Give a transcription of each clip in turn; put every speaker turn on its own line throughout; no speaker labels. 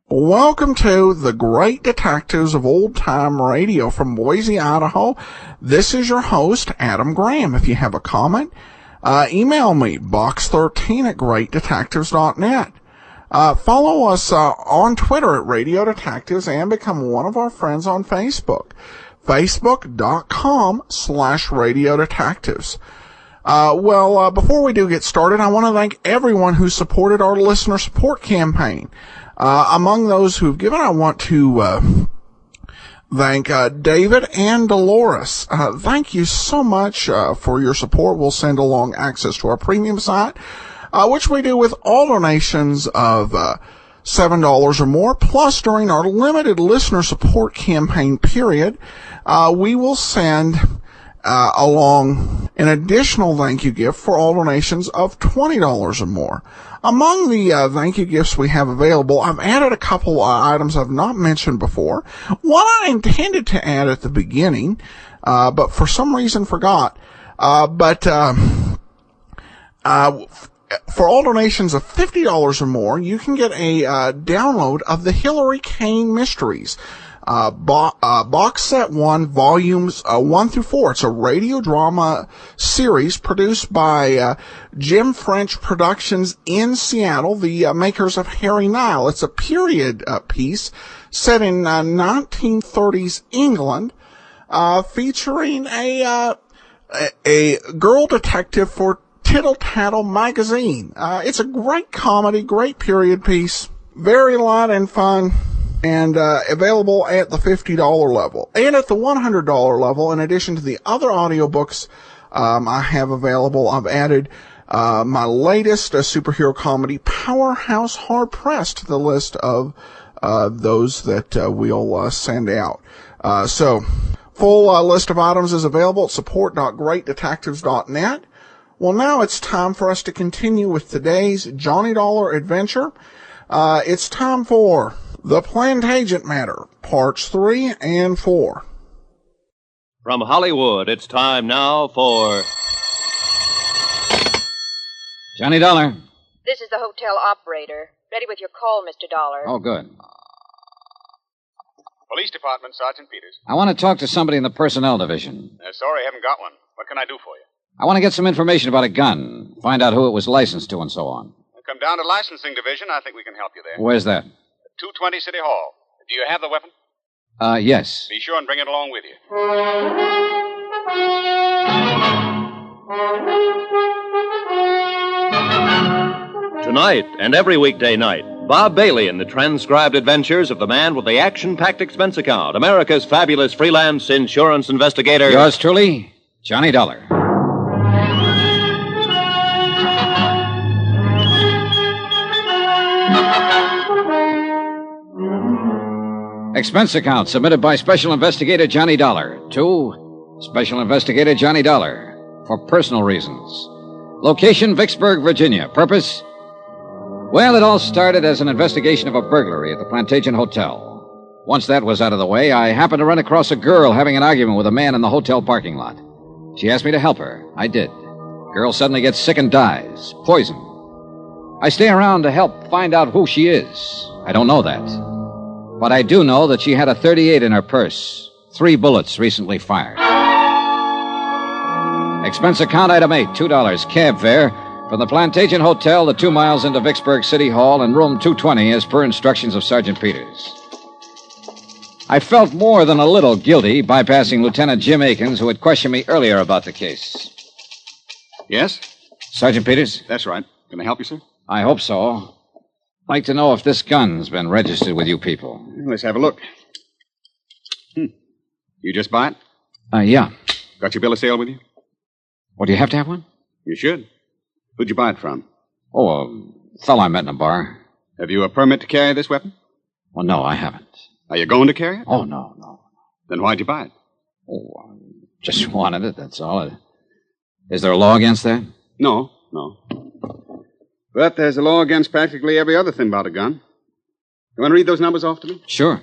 Welcome to the Great Detectives of Old Time Radio from Boise, Idaho. This is your host, Adam Graham. If you have a comment, email me, box13@greatdetectives.net. Follow us on Twitter at Radio Detectives and become one of our friends on Facebook, facebook.com/Radio Detectives. Before we do get started, I want to thank everyone who supported our listener support campaign. Among those who've given, I want to thank David and Dolores. Thank you so much for your support. We'll send along access to our premium site, which we do with all donations of $7 or more. Plus, during our limited listener support campaign period, we will send along an additional thank you gift for all donations of $20 or more. Among the thank you gifts we have available, I've added a couple items I've not mentioned before. One I intended to add at the beginning, but for some reason forgot. For all donations of $50 or more, you can get a download of the Hillary Kane Mysteries. Box set 1, volumes 1 through 4. It's a radio drama series produced by Jim French Productions in Seattle, the makers of Harry Nile. It's a period piece set in 1930s England, featuring a girl detective for Tittle Tattle magazine. It's a great comedy, great period piece, very light and fun, and available at the $50 level. And at the $100 level, in addition to the other audiobooks I have available, I've added my latest superhero comedy, Powerhouse Hard Pressed, to the list of those that we'll send out. So, full list of items is available at support.greatdetectives.net. Well, now it's time for us to continue with today's Johnny Dollar adventure. It's time for The Plantagent Matter, Parts 3 and 4.
From Hollywood, it's time now for
Johnny Dollar.
This is the hotel operator. Ready with your call, Mr. Dollar.
Oh, good.
Police Department, Sergeant Peters.
I want to talk to somebody in the personnel division.
Sorry, I haven't got one. What can I do for you?
I want to get some information about a gun, find out who it was licensed to and so on.
Come down to licensing division. I think we can help you there.
Where's that?
220 City Hall. Do you have the weapon?
Yes.
Be sure and bring it along with you.
Tonight and every weekday night, Bob Bailey in the transcribed adventures of the man with the action-packed expense account, America's fabulous freelance insurance investigator.
Yours truly, Johnny Dollar. Expense account submitted by Special Investigator Johnny Dollar to Special Investigator Johnny Dollar for personal reasons. Location, Vicksburg, Virginia. Purpose? Well, it all started as an investigation of a burglary at the Plantagent Hotel. Once that was out of the way, I happened to run across a girl having an argument with a man in the hotel parking lot. She asked me to help her. I did. Girl suddenly gets sick and dies. Poison. I stay around to help find out who she is. I don't know that. But I do know that she had a .38 in her purse. 3 bullets recently fired. Expense account item 8, $2. Cab fare from the Plantagent Hotel, the 2 miles into Vicksburg City Hall, and room 220 as per instructions of Sergeant Peters. I felt more than a little guilty bypassing Lieutenant Jim Akins, who had questioned me earlier about the case.
Yes?
Sergeant Peters?
That's right. Can I help you, sir?
I hope so. I'd like to know if this gun's been registered with you people.
Let's have a look. You just buy it?
Yeah.
Got your bill of sale with you?
Well, do you have to have one?
You should. Who'd you buy it from?
Oh, a fellow I met in a bar.
Have you a permit to carry this weapon?
Well, no, I haven't.
Are you going to carry it?
Oh, no.
Then why'd you buy it?
Oh, I just wanted it, that's all. Is there a law against that?
No. But there's a law against practically every other thing about a gun. You want to read those numbers off to me?
Sure.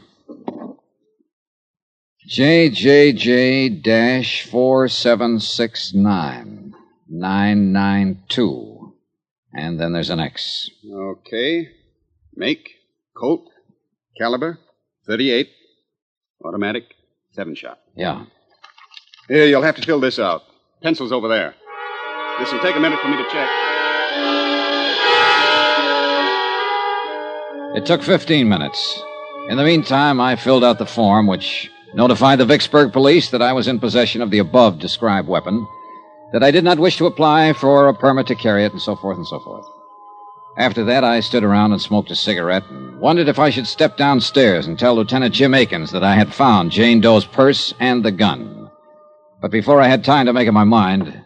JJJ-4769-992. And then there's an X.
Okay. Make, Colt, caliber, 38, automatic, 7-shot.
Yeah.
Here, you'll have to fill this out. Pencil's over there. This will take a minute for me to check.
It took 15 minutes. In the meantime, I filled out the form which notified the Vicksburg police that I was in possession of the above described weapon, that I did not wish to apply for a permit to carry it, and so forth and so forth. After that, I stood around and smoked a cigarette and wondered if I should step downstairs and tell Lieutenant Jim Akins that I had found Jane Doe's purse and the gun. But before I had time to make up my mind...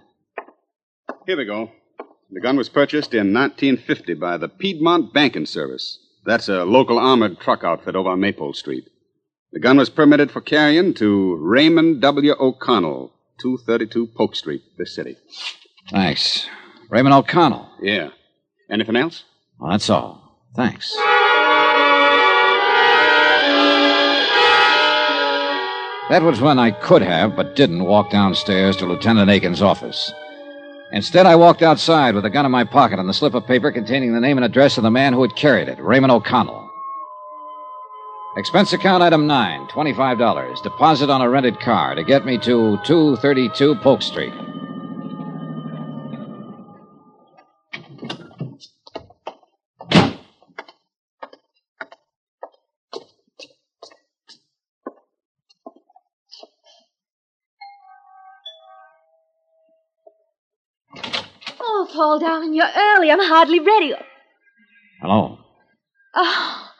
Here we go. The gun was purchased in 1950 by the Piedmont Banking Service. That's a local armored truck outfit over on Maypole Street. The gun was permitted for carrying to Raymond W. O'Connell, 232 Polk Street, this city.
Thanks. Raymond O'Connell.
Yeah. Anything else?
Well, that's all. Thanks. That was when I could have, but didn't, walk downstairs to Lieutenant Akins' office. Instead, I walked outside with the gun in my pocket and the slip of paper containing the name and address of the man who had carried it, Raymond O'Connell. Expense account item 9, $25. Deposit on a rented car to get me to 232 Polk Street.
Oh, Paul, darling, you're early. I'm hardly ready.
Hello.
Oh,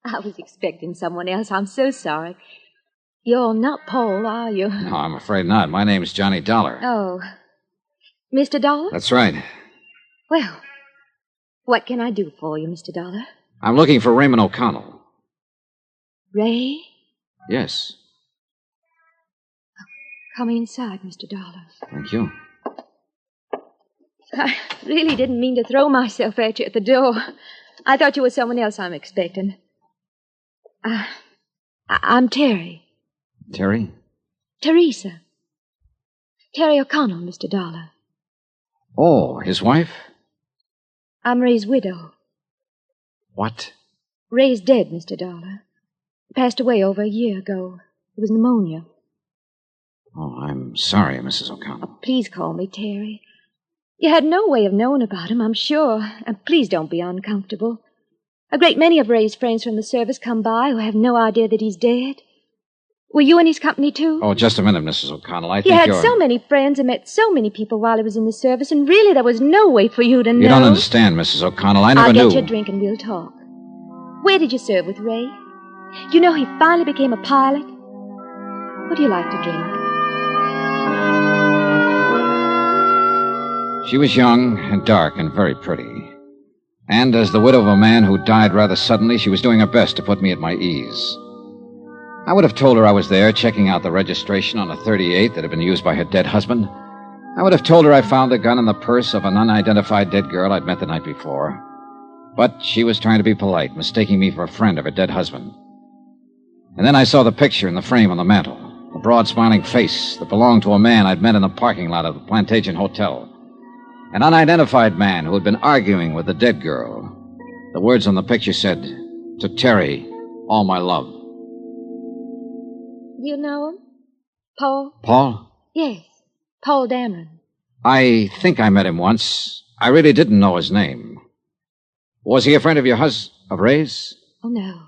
I was expecting someone else. I'm so sorry. You're not Paul, are you?
No, I'm afraid not. My name's Johnny Dollar.
Oh. Mr. Dollar?
That's right.
Well, what can I do for you, Mr. Dollar?
I'm looking for Raymond O'Connell.
Ray?
Yes.
Come inside, Mr. Dollar.
Thank you.
I really didn't mean to throw myself at you at the door. I thought you were someone else I'm expecting. I'm Terry.
Terry?
Teresa. Terry O'Connell, Mr. Dollar.
Oh, his wife?
I'm Ray's widow.
What?
Ray's dead, Mr. Dollar. Passed away over a year ago. It was pneumonia.
Oh, I'm sorry, Mrs. O'Connell.
Please call me Terry. You had no way of knowing about him, I'm sure. And please don't be uncomfortable. A great many of Ray's friends from the service come by who have no idea that he's dead. Were you in his company, too?
Oh, just a minute, Mrs. O'Connell. I think
He had
you're...
so many friends and met so many people while he was in the service, and really there was no way for you to know.
You don't understand, Mrs. O'Connell. I never knew...
I'll get you a drink and we'll talk. Where did you serve with Ray? You know he finally became a pilot. What do you like to drink?
She was young and dark and very pretty. And as the widow of a man who died rather suddenly, she was doing her best to put me at my ease. I would have told her I was there checking out the registration on a 38 that had been used by her dead husband. I would have told her I found the gun in the purse of an unidentified dead girl I'd met the night before. But she was trying to be polite, mistaking me for a friend of her dead husband. And then I saw the picture in the frame on the mantel, a broad smiling face that belonged to a man I'd met in the parking lot of the Plantagent Hotel. An unidentified man who had been arguing with the dead girl. The words on the picture said, "To Terry, all my love."
You know him? Paul?
Paul?
Yes, Paul Dameron.
I think I met him once. I really didn't know his name. Was he a friend of your of Ray's?
Oh, no.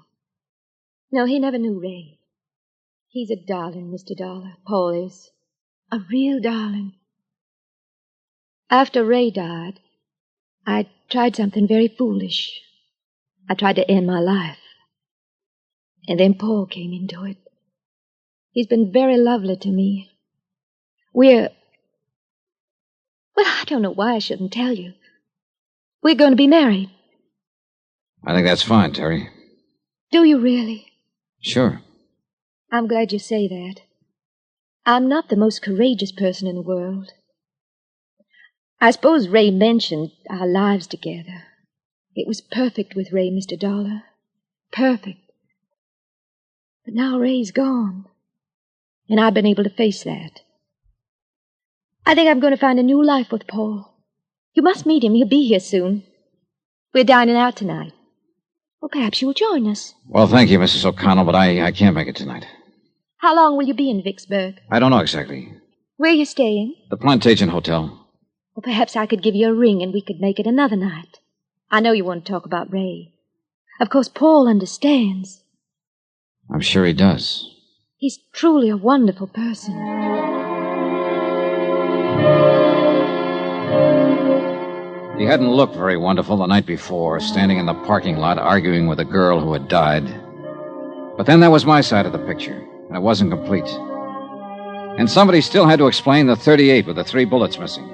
No, he never knew Ray. He's a darling, Mr. Dollar. Paul is. A real darling. After Ray died, I tried something very foolish. I tried to end my life. And then Paul came into it. He's been very lovely to me. Well, I don't know why I shouldn't tell you. We're going to be married.
I think that's fine, Terry.
Do you really?
Sure.
I'm glad you say that. I'm not the most courageous person in the world. I suppose Ray mentioned our lives together. It was perfect with Ray, Mr. Dollar. Perfect. But now Ray's gone. And I've been able to face that. I think I'm going to find a new life with Paul. You must meet him. He'll be here soon. We're dining out tonight. Well, perhaps you'll join us.
Well, thank you, Mrs. O'Connell, but I can't make it tonight.
How long will you be in Vicksburg?
I don't know exactly.
Where are you staying?
The Plantagent Hotel.
Well, perhaps I could give you a ring and we could make it another night. I know you want to talk about Ray. Of course, Paul understands.
I'm sure he does.
He's truly a wonderful person.
He hadn't looked very wonderful the night before, standing in the parking lot arguing with a girl who had died. But then that was my side of the picture, and it wasn't complete. And somebody still had to explain the .38 with the 3 bullets missing.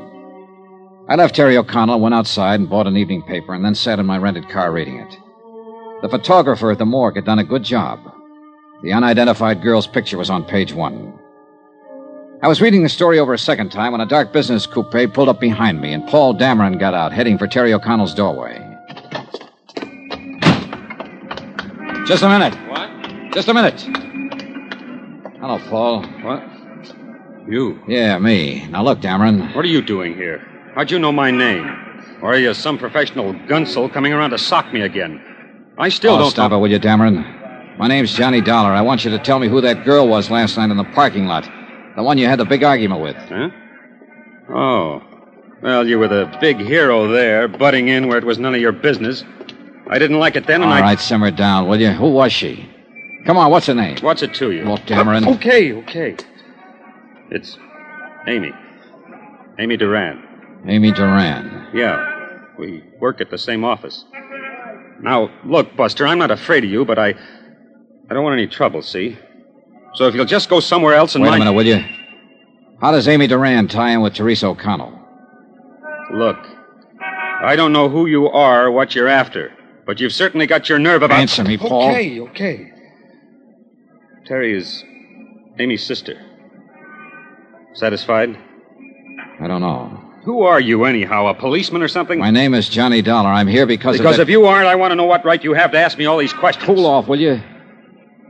I left Terry O'Connell, went outside and bought an evening paper, and then sat in my rented car reading it. The photographer at the morgue had done a good job. The unidentified girl's picture was on page 1. I was reading the story over a second time when a dark business coupe pulled up behind me, and Paul Dameron got out, heading for Terry O'Connell's doorway. Just a minute.
What?
Just a minute. Hello, Paul.
What? You?
Yeah, me. Now, look, Dameron.
What are you doing here? How'd you know my name? Or are you some professional gunsel coming around to sock me again? I still don't...
Stop it, will you, Dameron? My name's Johnny Dollar. I want you to tell me who that girl was last night in the parking lot. The one you had the big argument with.
Huh? Oh. Well, you were the big hero there, butting in where it was none of your business. I didn't like it then, and
All right, simmer down, will you? Who was she? Come on, what's her name?
What's it to you?
Look, Dameron.
Okay. It's Amy. Amy Duran.
Amy Duran.
Yeah. We work at the same office. Now, look, Buster, I'm not afraid of you, but I don't want any trouble, see? So if you'll just go somewhere else and
Wait a minute, will you? How does Amy Duran tie in with Teresa O'Connell?
Look, I don't know who you are or what you're after, but you've certainly got your nerve about...
Answer me, Paul.
Okay. Terry is Amy's sister. Satisfied?
I don't know.
Who are you, anyhow? A policeman or something?
My name is Johnny Dollar. I'm here because
if you aren't, I want to know what right you have to ask me all these questions.
Cool off, will you?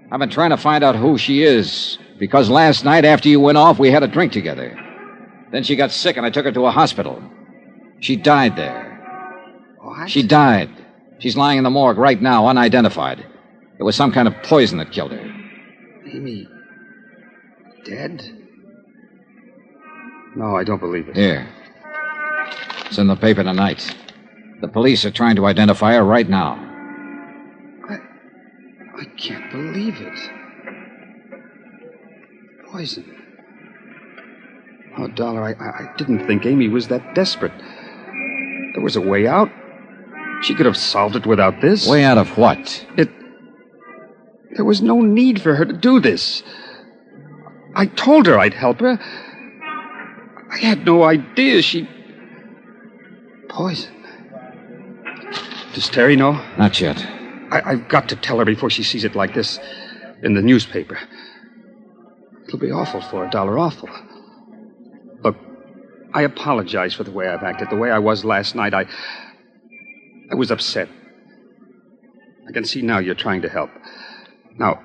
I've been trying to find out who she is, because last night after you went off, we had a drink together. Then she got sick, and I took her to a hospital. She died there.
What?
She died. She's lying in the morgue right now, unidentified. It was some kind of poison that killed her.
Amy... dead? No, I don't believe it.
Here. It's in the paper tonight. The police are trying to identify her right now.
I can't believe it. Poison. Oh, Dollar, I didn't think Amy was that desperate. There was a way out. She could have solved it without this.
Way out of what?
There was no need for her to do this. I told her I'd help her. I had no idea she... Poison. Does Terry know?
Not yet.
I've got to tell her before she sees it like this in the newspaper. It'll be awful for her, Dollar, awful. Look, I apologize for the way I've acted, the way I was last night. I was upset. I can see now you're trying to help. Now,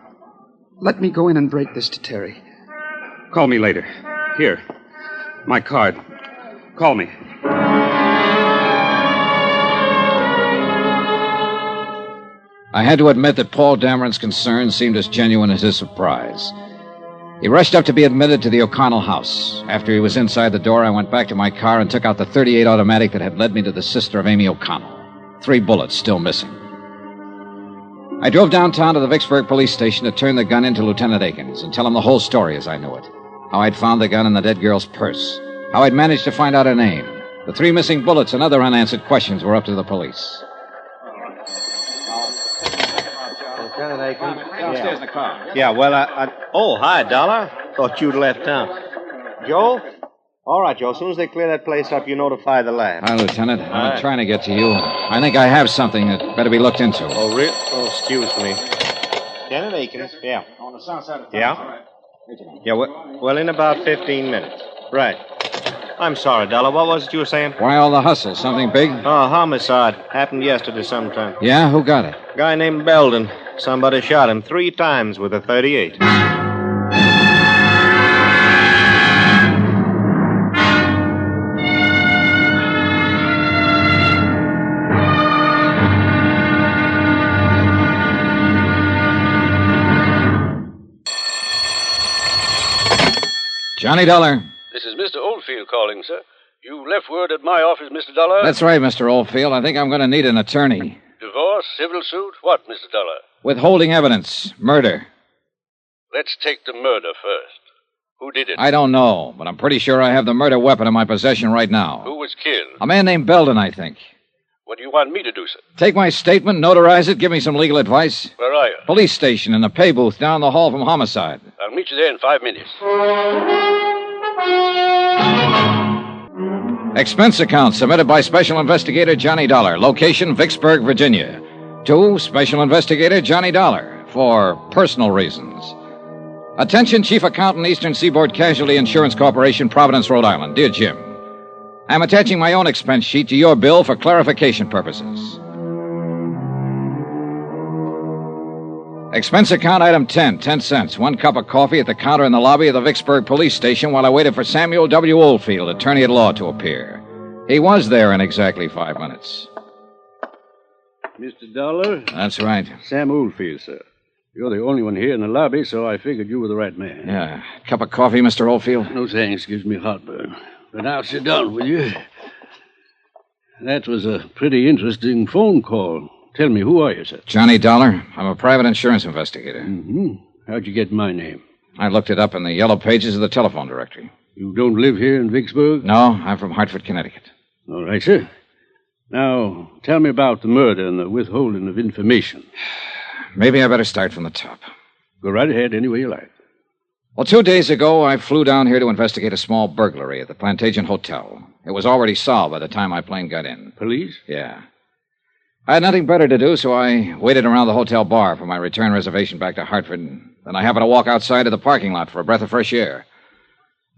let me go in and break this to Terry. Call me later. Here, my card. Call me.
I had to admit that Paul Dameron's concern seemed as genuine as his surprise. He rushed up to be admitted to the O'Connell house. After he was inside the door, I went back to my car and took out the .38 automatic that had led me to the sister of Amy O'Connell. 3 bullets still missing. I drove downtown to the Vicksburg police station to turn the gun into Lieutenant Akins and tell him the whole story as I knew it. How I'd found the gun in the dead girl's purse. How I'd managed to find out her name. The 3 missing bullets and other unanswered questions were up to the police.
Lieutenant Akins.
Downstairs in the car.
Yeah, well, Oh, hi, Dollar. Thought you'd left town. Joe? All right, Joe. As soon as they clear that place up, you notify the lab.
Hi, Lieutenant. I'm trying to get to you. I think I have something that better be looked into.
Oh, really? Oh, excuse me. Lieutenant Akins. Yeah.
On the south side of town.
Yeah?
All right.
Yeah, well, in about 15 minutes. Right. I'm sorry, Dollar. What was it you were saying?
Why all the hustle? Something big?
Oh, homicide. Happened yesterday sometime.
Yeah? Who got it?
Guy named Belden. Somebody shot him 3 times with a .38.
Johnny Dollar.
This is Mr. Oldfield calling, sir. You left word at my office, Mr. Dollar.
That's right, Mr. Oldfield. I think I'm going to need an attorney.
Divorce, civil suit, what, Mr. Dollar?
Withholding evidence. Murder.
Let's take the murder first. Who did it?
I don't know, but I'm pretty sure I have the murder weapon in my possession right now.
Who was killed?
A man named Belden, I think.
What do you want me to do, sir?
Take my statement, notarize it, give me some legal advice.
Where are you?
Police station in the pay booth down the hall from homicide.
I'll meet you there in 5 minutes.
Expense account submitted by Special Investigator Johnny Dollar. Location, Vicksburg, Virginia. To Special Investigator Johnny Dollar for personal reasons. Attention, Chief Accountant, Eastern Seaboard Casualty Insurance Corporation, Providence, Rhode Island. Dear Jim, I'm attaching my own expense sheet to your bill for clarification purposes. Expense account item 10, 10 cents. 1 cup of coffee at the counter in the lobby of the Vicksburg police station while I waited for Samuel W. Oldfield, attorney at law, to appear. He was there in exactly 5 minutes.
Mr. Dollar?
That's right.
Sam Oldfield, sir. You're the only one here in the lobby, so I figured you were the right man.
Yeah. Cup of coffee, Mr. Oldfield?
No thanks. Gives me heartburn. But now sit down, will you? That was a pretty interesting phone call. Tell me, who are you, sir?
Johnny Dollar. I'm a private insurance investigator.
Mm-hmm. How'd you get my name?
I looked it up in the yellow pages of the telephone directory.
You don't live here in Vicksburg?
No, I'm from Hartford, Connecticut.
All right, sir. Now, tell me about the murder and the withholding of information.
Maybe I better start from the top.
Go right ahead any way you like.
Well, 2 days ago, I flew down here to investigate a small burglary at the Plantagent Hotel. It was already solved by the time my plane got in.
Police?
Yeah. I had nothing better to do, so I waited around the hotel bar for my return reservation back to Hartford. Then I happened to walk outside of the parking lot for a breath of fresh air.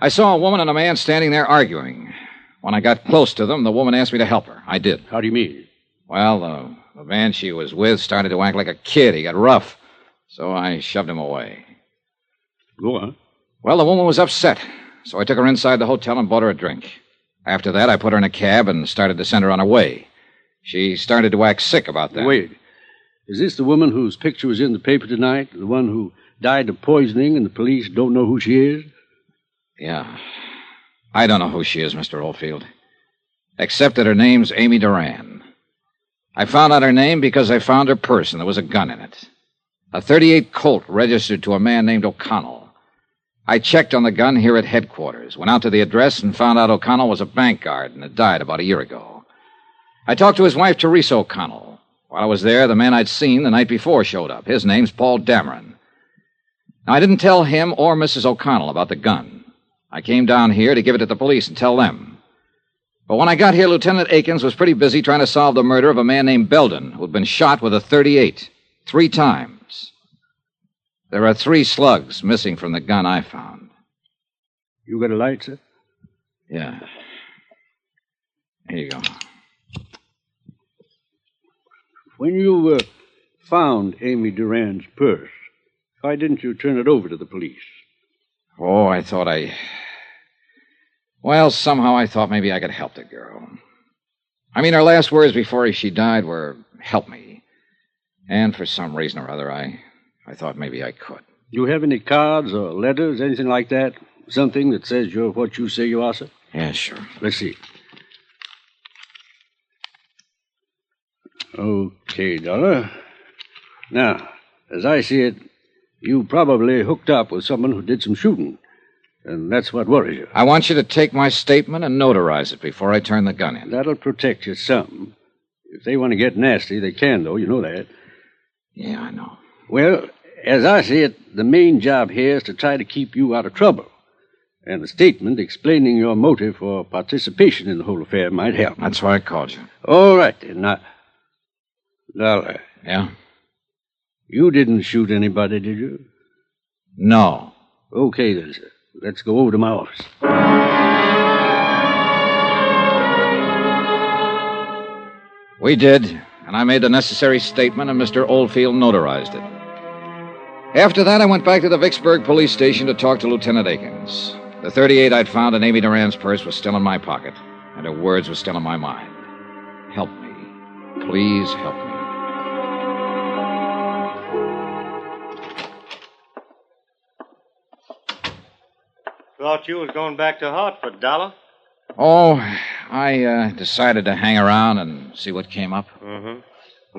I saw a woman and a man standing there arguing. When I got close to them, the woman asked me to help her. I did.
How do you mean?
Well, the man she was with started to act like a kid. He got rough, so I shoved him away.
Go on.
Well, the woman was upset, so I took her inside the hotel and bought her a drink. After that, I put her in a cab and started to send her on her way. She started to act sick about that.
Wait. Is this the woman whose picture was in the paper tonight? The one who died of poisoning and the police don't know who she is?
Yeah. I don't know who she is, Mr. Oldfield. Except that her name's Amy Duran. I found out her name because I found her purse and there was a gun in it. A .38 Colt registered to a man named O'Connell. I checked on the gun here at headquarters, went out to the address and found out O'Connell was a bank guard and had died about a year ago. I talked to his wife, Teresa O'Connell. While I was there, the man I'd seen the night before showed up. His name's Paul Dameron. Now, I didn't tell him or Mrs. O'Connell about the gun. I came down here to give it to the police and tell them. But when I got here, Lieutenant Akins was pretty busy trying to solve the murder of a man named Belden, who'd been shot with a .38 3 times. There are 3 slugs missing from the gun I found.
You got a light, sir?
Yeah. Here you go.
When you found Amy Duran's purse, why didn't you turn it over to the police?
Oh, Well, somehow I thought maybe I could help the girl. I mean, her last words before she died were, help me. And for some reason or other, I thought maybe I could.
Do you have any cards or letters, anything like that? Something that says you're what you say you are, sir?
Yeah, sure.
Let's see. Okay, Dollar. Now, as I see it, you probably hooked up with someone who did some shooting. And that's what worries you.
I want you to take my statement and notarize it before I turn the gun in.
That'll protect you some. If they want to get nasty, they can, though. You know that.
Yeah, I know.
Well, as I see it, the main job here is to try to keep you out of trouble. And the statement explaining your motive for participation in the whole affair might help.
That's why I called you.
All right, then. Now, Dollar.
Yeah?
You didn't shoot anybody, did you?
No.
Okay, then, sir. Let's go over to my office.
We did, and I made the necessary statement, and Mr. Oldfield notarized it. After that, I went back to the Vicksburg police station to talk to Lieutenant Akins. The .38 I'd found in Amy Duran's purse was still in my pocket, and her words were still in my mind. Help me. Please help me.
Thought you was going back to Hartford, Dollar.
Oh, I decided to hang around and see what came up.
Mm-hmm.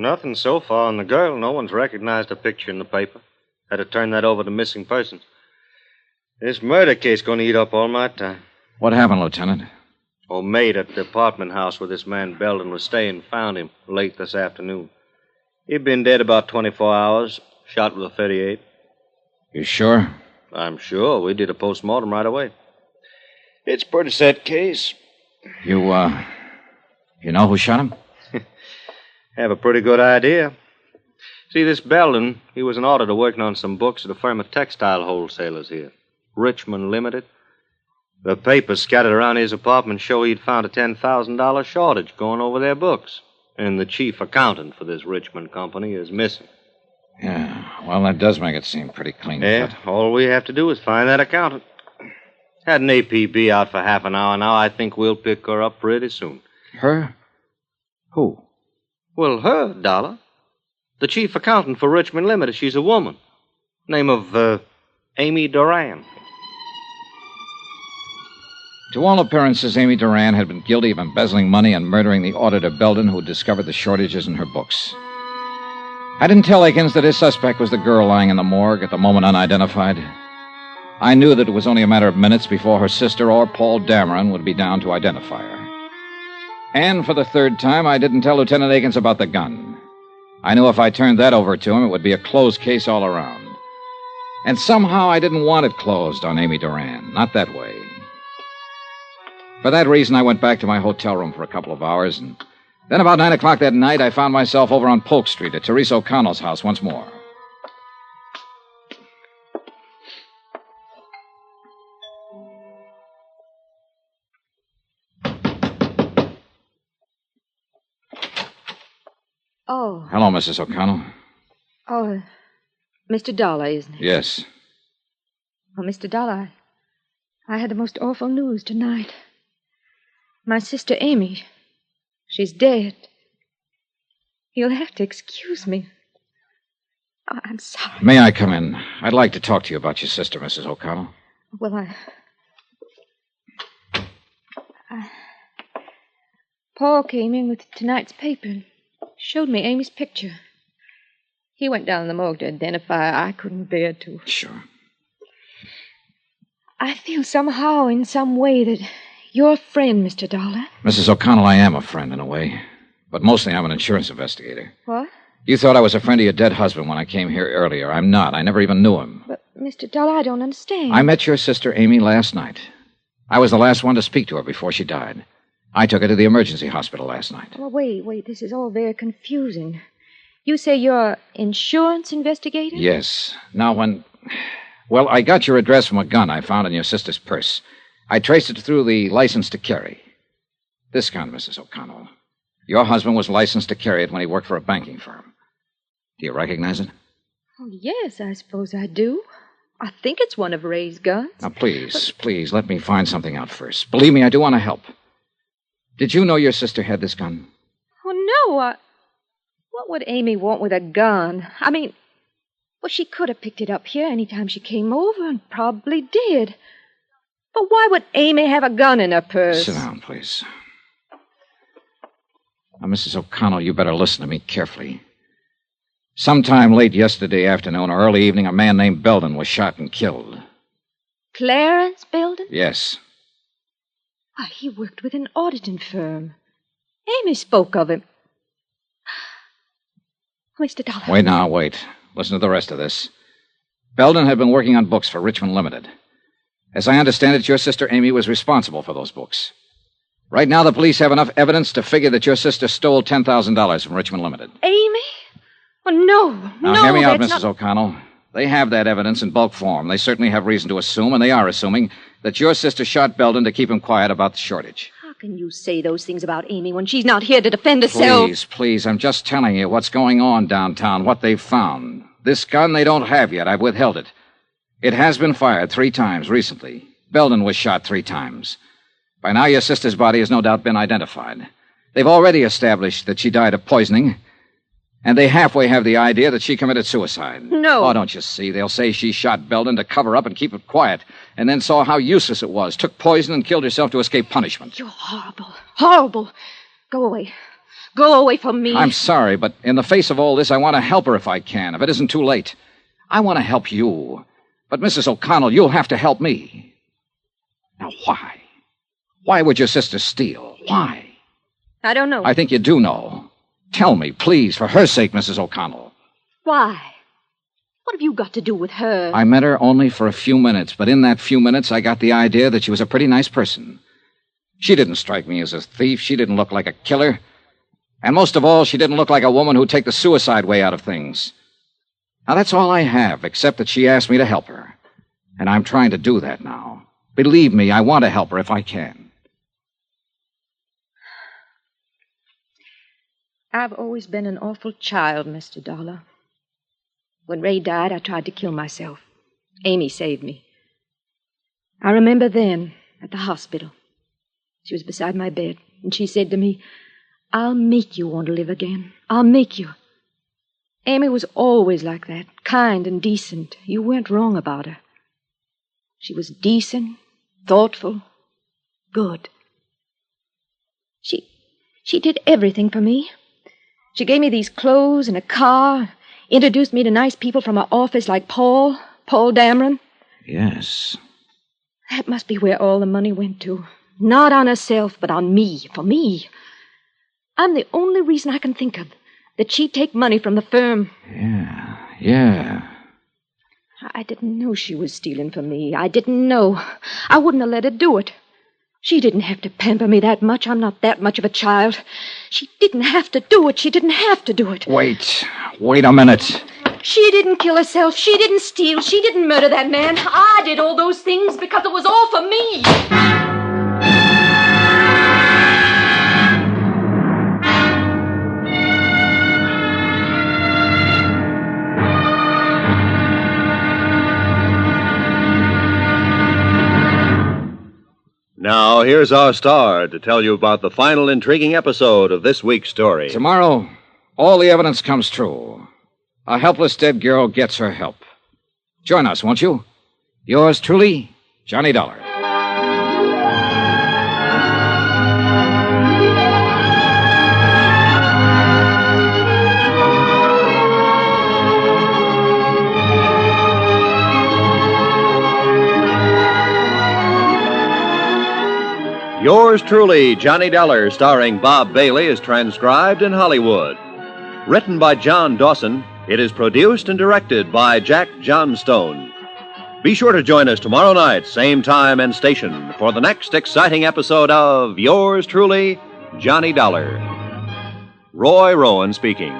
Nothing so far on the girl. No one's recognized her picture in the paper. Had to turn that over to missing persons. This murder case going to eat up all my time.
What happened, Lieutenant?
Old maid at the apartment house where this man Belden was staying found him late this afternoon. He'd been dead about 24 hours, shot with a .38.
You sure?
I'm sure. We did a postmortem right away. It's a pretty set case.
You know who shot him?
Have a pretty good idea. See, this Belden, he was an auditor working on some books at a firm of textile wholesalers here. Richmond Limited. The papers scattered around his apartment show he'd found a $10,000 shortage going over their books. And the chief accountant for this Richmond company is missing.
Yeah, well, that does make it seem pretty clean cut.
Yeah, all we have to do is find that accountant. Had an APB out for half an hour now. I think we'll pick her up pretty soon.
Her? Who?
Well, her, Dollar. The chief accountant for Richmond Limited. She's a woman. Name of, Amy Duran.
To all appearances, Amy Duran had been guilty of embezzling money and murdering the auditor Belden who discovered the shortages in her books. I didn't tell Akins that his suspect was the girl lying in the morgue at the moment unidentified. I knew that it was only a matter of minutes before her sister or Paul Dameron would be down to identify her. And for the third time, I didn't tell Lieutenant Akins about the gun. I knew if I turned that over to him, it would be a closed case all around. And somehow I didn't want it closed on Amy Duran. Not that way. For that reason, I went back to my hotel room for a couple of hours, and then about 9 o'clock that night, I found myself over on Polk Street at Teresa O'Connell's house once more.
Oh.
Hello, Mrs. O'Connell.
Oh, Mr. Dollar, isn't it?
Yes.
Well, Mr. Dollar, I had the most awful news tonight. My sister Amy, she's dead. You'll have to excuse me. Oh, I'm sorry.
May I come in? I'd like to talk to you about your sister, Mrs. O'Connell.
Well, Paul came in with tonight's paper and showed me Amy's picture. He went down in the morgue to identify her. I couldn't bear to.
Sure.
I feel somehow, in some way, that you're a friend, Mr. Dollar.
Mrs. O'Connell, I am a friend in a way. But mostly I'm an insurance investigator.
What?
You thought I was a friend of your dead husband when I came here earlier. I'm not. I never even knew him.
But, Mr. Dollar, I don't understand.
I met your sister Amy last night. I was the last one to speak to her before she died. I took her to the emergency hospital last night.
Well, wait. This is all very confusing. You say you're an insurance investigator?
Yes. Now, Well, I got your address from a gun I found in your sister's purse. I traced it through the license to carry. This gun, Mrs. O'Connell. Your husband was licensed to carry it when he worked for a banking firm. Do you recognize it?
Oh, yes, I suppose I do. I think it's one of Ray's guns.
Now, please, let me find something out first. Believe me, I do want to help. Did you know your sister had this gun?
Oh, no. What would Amy want with a gun? I mean, well, she could have picked it up here any time she came over, and probably did. But why would Amy have a gun in her purse?
Sit down, please. Now, Mrs. O'Connell, you better listen to me carefully. Sometime late yesterday afternoon or early evening, a man named Belden was shot and killed.
Clarence Belden?
Yes.
Why, he worked with an auditing firm. Amy spoke of him. Mr. Dollar.
Wait. Listen to the rest of this. Belden had been working on books for Richmond Limited. As I understand it, your sister Amy was responsible for those books. Right now, the police have enough evidence to figure that your sister stole $10,000 from Richmond Limited.
Amy? Oh, no.
Now, hear me out, Mrs. O'Connell. They have that evidence in bulk form. They certainly have reason to assume, and they are assuming, that your sister shot Belden to keep him quiet about the shortage.
How can you say those things about Amy when she's not here to defend herself?
Please, I'm just telling you what's going on downtown, what they've found. This gun they don't have yet. I've withheld it. It has been fired 3 times recently. Belden was shot 3 times. By now, your sister's body has no doubt been identified. They've already established that she died of poisoning, and they halfway have the idea that she committed suicide.
No.
Oh, don't you see? They'll say she shot Belden to cover up and keep it quiet, and then saw how useless it was, took poison and killed herself to escape punishment.
You're horrible. Horrible. Go away. Go away from me.
I'm sorry, but in the face of all this, I want to help her if I can, if it isn't too late. I want to help you. But, Mrs. O'Connell, you'll have to help me. Now, why? Why would your sister steal? Why?
I don't know.
I think you do know. Tell me, please, for her sake, Mrs. O'Connell.
Why? What have you got to do with her?
I met her only for a few minutes, but in that few minutes, I got the idea that she was a pretty nice person. She didn't strike me as a thief. She didn't look like a killer. And most of all, she didn't look like a woman who'd take the suicide way out of things. Now, that's all I have, except that she asked me to help her. And I'm trying to do that now. Believe me, I want to help her if I can.
I've always been an awful child, Mr. Dollar. When Ray died, I tried to kill myself. Amy saved me. I remember then, at the hospital. She was beside my bed, and she said to me, "I'll make you want to live again. I'll make you." Amy was always like that, kind and decent. You weren't wrong about her. She was decent, thoughtful, good. She did everything for me. She gave me these clothes and a car, introduced me to nice people from her office like Paul Dameron.
Yes.
That must be where all the money went to. Not on herself, but on me, for me. I'm the only reason I can think of that she'd take money from the firm.
Yeah.
I didn't know she was stealing from me. I didn't know. I wouldn't have let her do it. She didn't have to pamper me that much. I'm not that much of a child. She didn't have to do it. She didn't have to do it.
Wait a minute.
She didn't kill herself. She didn't steal. She didn't murder that man. I did all those things because it was all for me.
Now, here's our star to tell you about the final intriguing episode of this week's story.
Tomorrow, all the evidence comes true. A helpless dead girl gets her help. Join us, won't you? Yours truly, Johnny Dollar.
Yours truly, Johnny Dollar, starring Bob Bailey, is transcribed in Hollywood. Written by John Dawson, it is produced and directed by Jack Johnstone. Be sure to join us tomorrow night, same time and station, for the next exciting episode of Yours truly, Johnny Dollar. Roy Rowan speaking.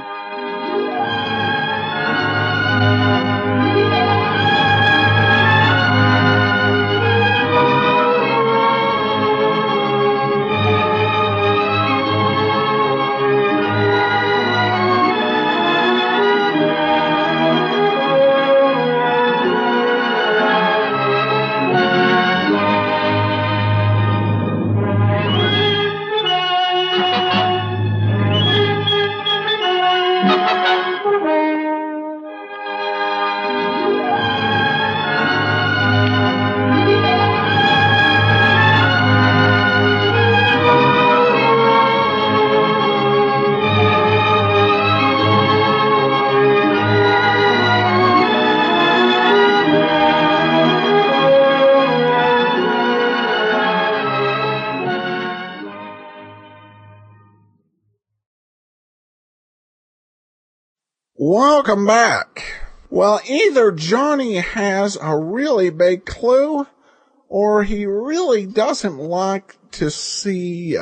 Welcome back. Well, either Johnny has a really big clue, or he really doesn't like to see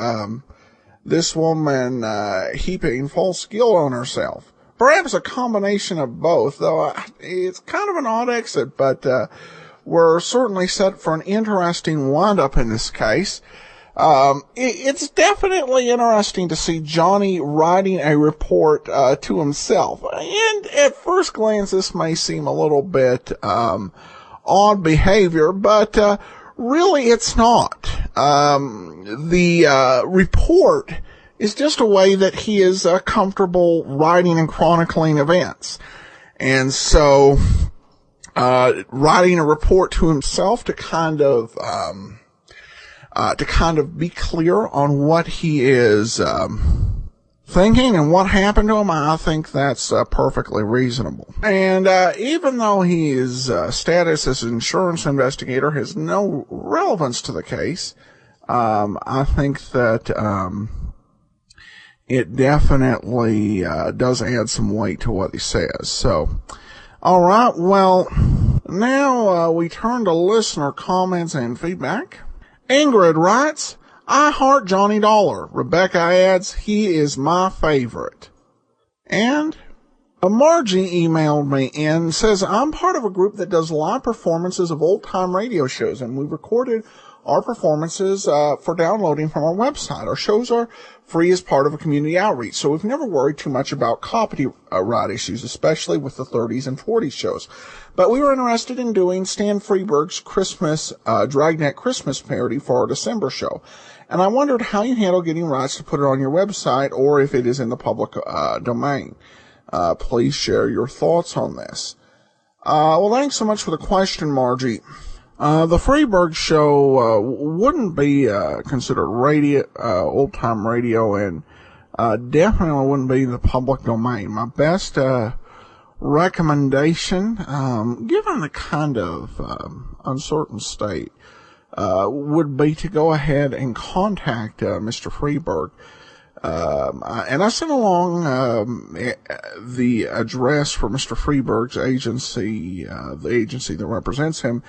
this woman heaping false guilt on herself. perhaps a combination of both, though it's kind of an odd exit, but we're certainly set for an interesting wind-up in this case. It's definitely interesting to see Johnny writing a report to himself. And at first glance, this may seem a little bit odd behavior, but really it's not. The report is just a way that he is comfortable writing and chronicling events. And so writing a report to himself to kind of be clear on what he is thinking and what happened to him, I think that's perfectly reasonable. And even though his status as an insurance investigator has no relevance to the case, I think that it definitely does add some weight to what he says. So, all right, well, now we turn to listener comments and feedback. Ingrid writes, I heart Johnny Dollar. Rebecca adds, he is my favorite. And Margie emailed me and says, I'm part of a group that does live performances of old-time radio shows, and we recorded our performances for downloading from our website. Our shows are free as part of a community outreach, so we've never worried too much about copyright issues, especially with the 30s and 40s shows. But we were interested in doing Stan Freeberg's Christmas, Dragnet Christmas parody for our December show. And I wondered how you handle getting rights to put it on your website or if it is in the public domain. Please share your thoughts on this. Well, thanks so much for the question, Margie. The Freeberg show wouldn't be considered radio, old-time radio, and definitely wouldn't be the public domain. My best recommendation, given the kind of uncertain state, would be to go ahead and contact Mr. Freeberg. And I sent along the address for Mr. Freeberg's agency, the agency that represents him,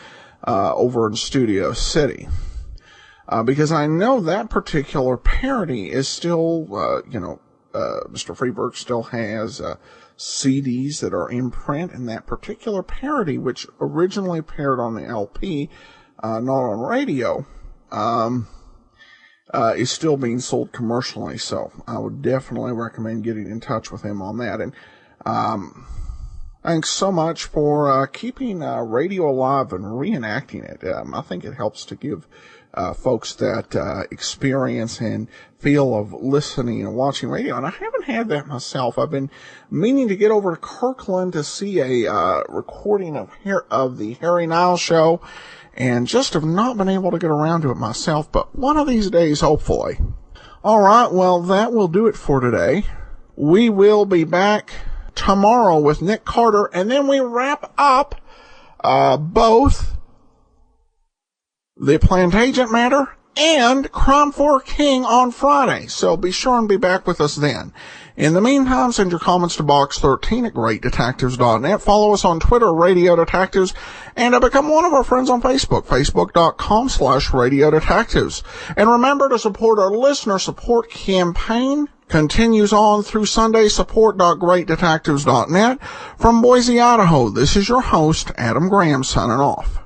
over in Studio City. Because I know that particular parody is still, Mr. Freeberg still has CDs that are in print, and that particular parody, which originally appeared on the LP, not on radio, is still being sold commercially. So I would definitely recommend getting in touch with him on that. And thanks so much for keeping radio alive and reenacting it. I think it helps to give folks that experience and feel of listening and watching radio. And I haven't had that myself. I've been meaning to get over to Kirkland to see a recording of the Harry Nile show, and just have not been able to get around to it myself, but one of these days, hopefully. All right, well, that will do it for today. We will be back tomorrow with Nick Carter, and then we wrap up both the Plantagent Matter and Crime for King on Friday. So be sure and be back with us then. In the meantime, send your comments to box13 at greatdetectives.net. Follow us on Twitter, Radio Detectives, and become one of our friends on Facebook, facebook.com/Radio Detectives. And remember to support our listener support campaign. Continues on through Sunday, support.greatdetectives.net. From Boise, Idaho, this is your host, Adam Graham, signing off.